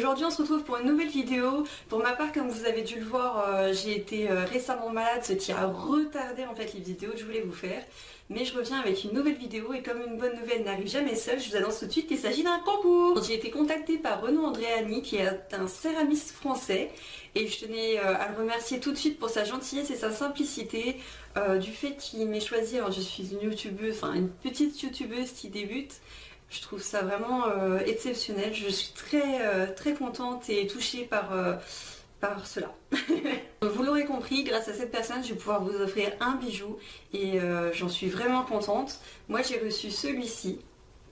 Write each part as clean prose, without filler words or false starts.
Aujourd'hui on se retrouve pour une nouvelle vidéo. Pour ma part, comme vous avez dû le voir, j'ai été récemment malade, ce qui a retardé en fait les vidéos que je voulais vous faire. Mais je reviens avec une nouvelle vidéo et comme une bonne nouvelle n'arrive jamais seule, je vous annonce tout de suite qu'il s'agit d'un concours. J'ai été contactée par Renaud Andréani qui est un céramiste français et je tenais à le remercier tout de suite pour sa gentillesse et sa simplicité, du fait qu'il m'ait choisi. Alors je suis une youtubeuse, enfin une petite youtubeuse qui débute. Je trouve ça vraiment exceptionnel. Je suis très contente et touchée par cela. Vous l'aurez compris, grâce à cette personne, je vais pouvoir vous offrir un bijou et j'en suis vraiment contente. Moi, j'ai reçu celui-ci,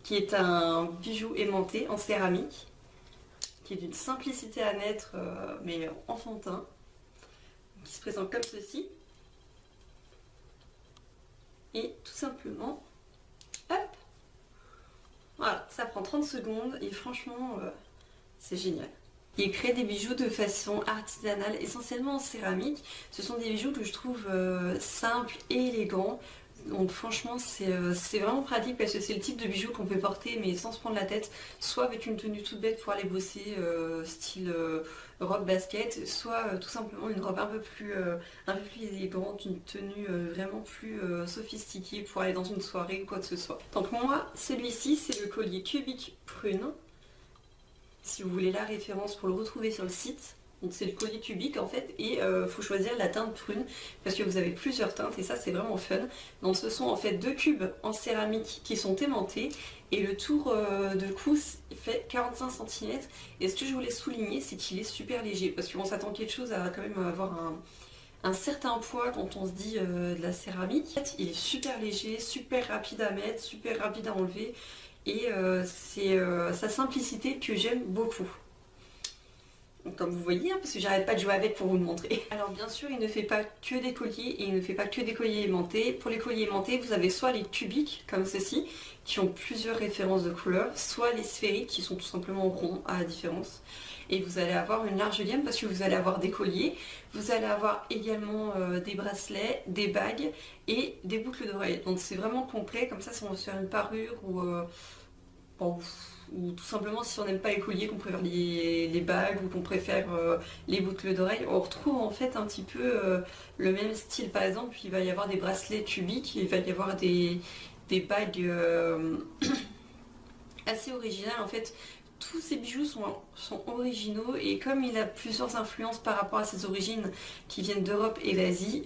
qui est un bijou aimanté en céramique, qui est d'une simplicité à naître, mais enfantin, qui se présente comme ceci. Et tout simplement, hop! Voilà, ça prend 30 secondes et franchement, c'est génial. Il crée des bijoux de façon artisanale, essentiellement en céramique. Ce sont des bijoux que je trouve simples et élégants. Donc franchement, c'est vraiment pratique parce que c'est le type de bijoux qu'on peut porter mais sans se prendre la tête, soit avec une tenue toute bête pour aller bosser, style robe basket, soit tout simplement une robe un peu plus élégante, une tenue vraiment plus sophistiquée pour aller dans une soirée ou quoi que ce soit. Donc moi, celui-ci, c'est le collier cubique prune. Si vous voulez la référence pour le retrouver sur le site. Donc c'est le collier cubique en fait et faut choisir la teinte prune parce que vous avez plusieurs teintes et ça c'est vraiment fun. Donc ce sont en fait deux cubes en céramique qui sont aimantés et le tour de cou fait 45 cm et ce que je voulais souligner c'est qu'il est super léger parce qu'on s'attend quelque chose à quand même avoir un certain poids quand on se dit de la céramique. En fait, il est super léger, super rapide à mettre, super rapide à enlever et c'est sa simplicité que j'aime beaucoup. Comme vous voyez, parce que j'arrête pas de jouer avec pour vous le montrer. Alors bien sûr, il ne fait pas que des colliers et il ne fait pas que des colliers aimantés. Pour les colliers aimantés, vous avez soit les cubiques, comme ceci, qui ont plusieurs références de couleurs, soit les sphériques, qui sont tout simplement ronds, à la différence. Et vous allez avoir une large gamme parce que vous allez avoir des colliers, vous allez avoir également des bracelets, des bagues et des boucles d'oreilles. Donc c'est vraiment complet, comme ça si on veut faire une parure ou tout simplement si on n'aime pas les colliers, qu'on préfère les bagues ou qu'on préfère les boucles d'oreilles, on retrouve en fait un petit peu le même style. Par exemple, il va y avoir des bracelets cubiques, il va y avoir des bagues assez originales en fait. Tous ces bijoux sont originaux et comme il a plusieurs influences par rapport à ses origines qui viennent d'Europe et d'Asie,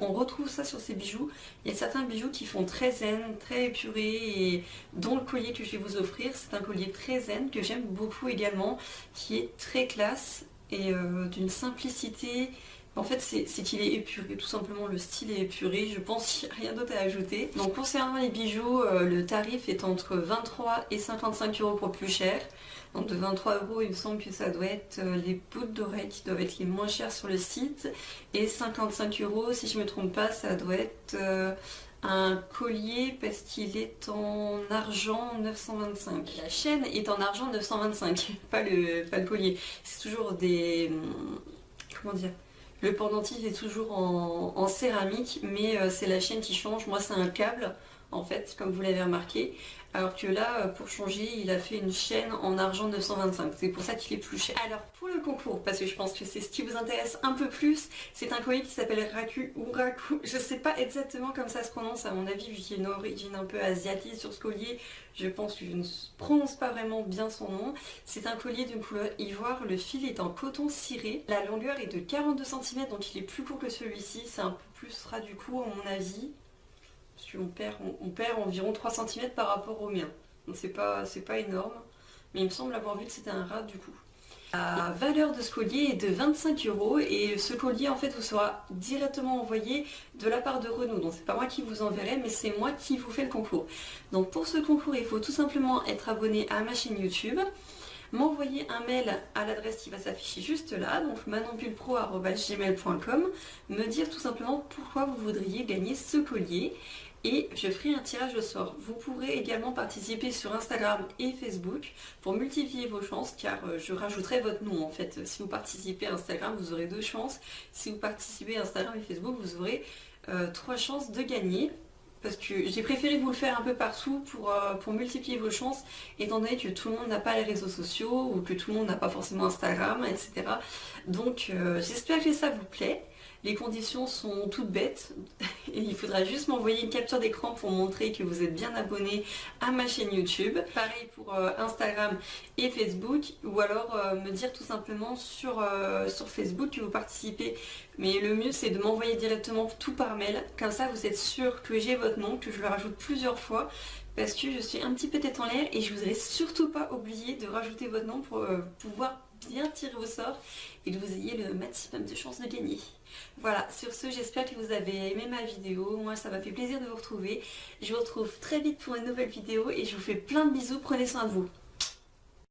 on retrouve ça sur ces bijoux. Il y a certains bijoux qui font très zen, très épurés et dont le collier que je vais vous offrir, c'est un collier très zen que j'aime beaucoup également, qui est très classe et d'une simplicité. En fait, c'est qu'il est épuré, tout simplement le style est épuré, je pense qu'il n'y a rien d'autre à ajouter. Donc concernant les bijoux, le tarif est entre 23 et 55 € pour le plus cher. Donc de 23 €, il me semble que ça doit être les boucles d'oreilles qui doivent être les moins chères sur le site. Et 55 €, si je ne me trompe pas, ça doit être un collier parce qu'il est en argent 925. La chaîne est en argent 925, pas le collier. C'est toujours des... comment dire ? Le pendentif est toujours en céramique, mais c'est la chaîne qui change. Moi, c'est un câble, en fait, comme vous l'avez remarqué. Alors que là, pour changer, il a fait une chaîne en argent 925. C'est pour ça qu'il est plus cher. Alors, pour le concours, parce que je pense que c'est ce qui vous intéresse un peu plus, c'est un collier qui s'appelle Raku ou Raku. Je sais pas exactement comme ça se prononce, à mon avis, vu qu'il y a une origine un peu asiatique sur ce collier. Je pense que je ne prononce pas vraiment bien son nom. C'est un collier d'une couleur ivoire. Le fil est en coton ciré. La longueur est de 42 cm, donc il est plus court que celui-ci. C'est un peu plus ras du coup, à mon avis. Parce qu'on perd environ 3 cm par rapport au mien. Donc c'est pas énorme. Mais il me semble avoir vu que c'était un ras du coup. La valeur de ce collier est de 25 € et ce collier en fait vous sera directement envoyé de la part de Renaud. Donc c'est pas moi qui vous enverrai mais c'est moi qui vous fais le concours. Donc pour ce concours il faut tout simplement être abonné à ma chaîne YouTube, m'envoyer un mail à l'adresse qui va s'afficher juste là, donc manonpulpro@gmail.com, me dire tout simplement pourquoi vous voudriez gagner ce collier et je ferai un tirage au sort. Vous pourrez également participer sur Instagram et Facebook pour multiplier vos chances car je rajouterai votre nom en fait. Si vous participez à Instagram, vous aurez 2 chances. Si vous participez à Instagram et Facebook, vous aurez 3 chances de gagner. parce que j'ai préféré vous le faire un peu partout pour multiplier vos chances, étant donné que tout le monde n'a pas les réseaux sociaux ou que tout le monde n'a pas forcément Instagram, etc. Donc j'espère que ça vous plaît. Les conditions sont toutes bêtes et il faudra juste m'envoyer une capture d'écran pour montrer que vous êtes bien abonné à ma chaîne YouTube. Pareil pour Instagram et Facebook, ou alors me dire tout simplement sur Facebook que vous participez. Mais le mieux c'est de m'envoyer directement tout par mail, comme ça vous êtes sûr que j'ai votre nom, que je le rajoute plusieurs fois, parce que je suis un petit peu tête en l'air et je voudrais surtout pas oublier de rajouter votre nom pour pouvoir bien tirer au sort et que vous ayez le maximum de chances de gagner. Voilà, sur ce, j'espère que vous avez aimé ma vidéo. Moi, ça m'a fait plaisir de vous retrouver. Je vous retrouve très vite pour une nouvelle vidéo et je vous fais plein de bisous. Prenez soin de vous.